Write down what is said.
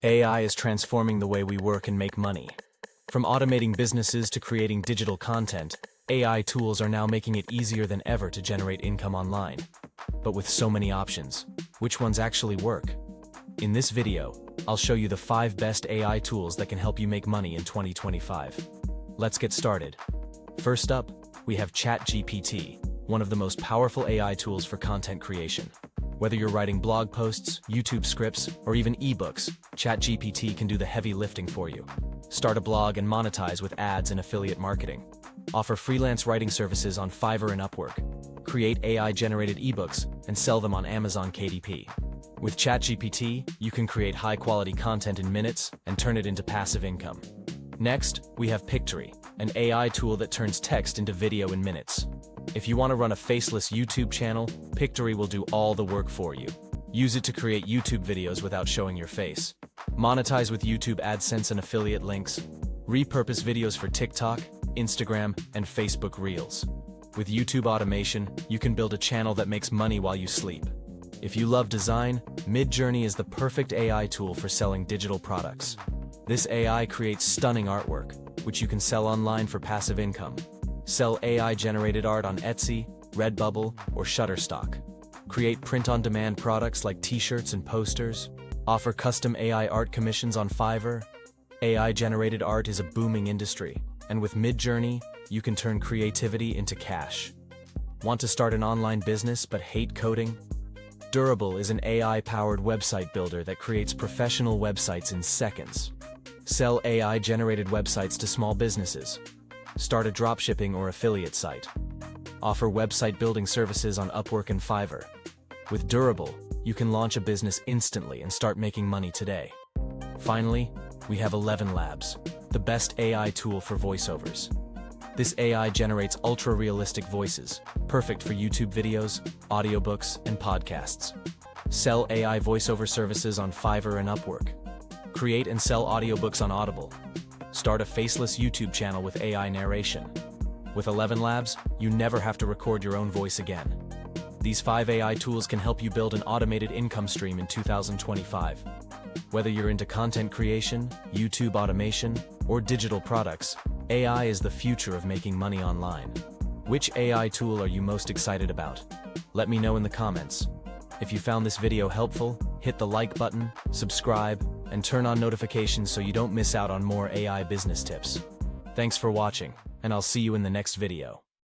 AI is transforming the way we work and make money. From automating businesses to creating digital content, AI tools are now making it easier than ever to generate income online. But with so many options, which ones actually work? In this video, I'll show you the 5 best AI tools that can help you make money in 2025. Let's get started. First up, we have ChatGPT, one of the most powerful AI tools for content creation. Whether you're writing blog posts, YouTube scripts, or even ebooks, ChatGPT can do the heavy lifting for you. Start a blog and monetize with ads and affiliate marketing. Offer freelance writing services on Fiverr and Upwork. Create AI-generated ebooks and sell them on Amazon KDP. With ChatGPT, you can create high-quality content in minutes and turn it into passive income. Next, we have Pictory, an AI tool that turns text into video in minutes. If you want to run a faceless YouTube channel, Pictory will do all the work for you. Use it to create YouTube videos without showing your face. Monetize with YouTube AdSense and affiliate links. Repurpose videos for TikTok, Instagram, and Facebook Reels. With YouTube automation, you can build a channel that makes money while you sleep. If you love design, MidJourney is the perfect AI tool for selling digital products. This AI creates stunning artwork, which you can sell online for passive income. Sell AI-generated art on Etsy, Redbubble, or Shutterstock. Create print-on-demand products like t-shirts and posters. Offer custom AI art commissions on Fiverr. AI-generated art is a booming industry, and with MidJourney, you can turn creativity into cash. Want to start an online business but hate coding? Durable is an AI-powered website builder that creates professional websites in seconds. Sell AI-generated websites to small businesses. Start a dropshipping or affiliate site. Offer website building services on Upwork and Fiverr. With Durable, you can launch a business instantly and start making money today. Finally, we have ElevenLabs, the best AI tool for voiceovers. This AI generates ultra-realistic voices, perfect for YouTube videos, audiobooks, and podcasts. Sell AI voiceover services on Fiverr and Upwork. Create and sell audiobooks on Audible. Start a faceless YouTube channel with AI narration. With ElevenLabs, you never have to record your own voice again. These 5 AI tools can help you build an automated income stream in 2025. Whether you're into content creation, YouTube automation, or digital products, AI is the future of making money online. Which AI tool are you most excited about? Let me know in the comments. If you found this video helpful, hit the like button, subscribe, and turn on notifications so you don't miss out on more AI business tips. Thanks for watching, and I'll see you in the next video.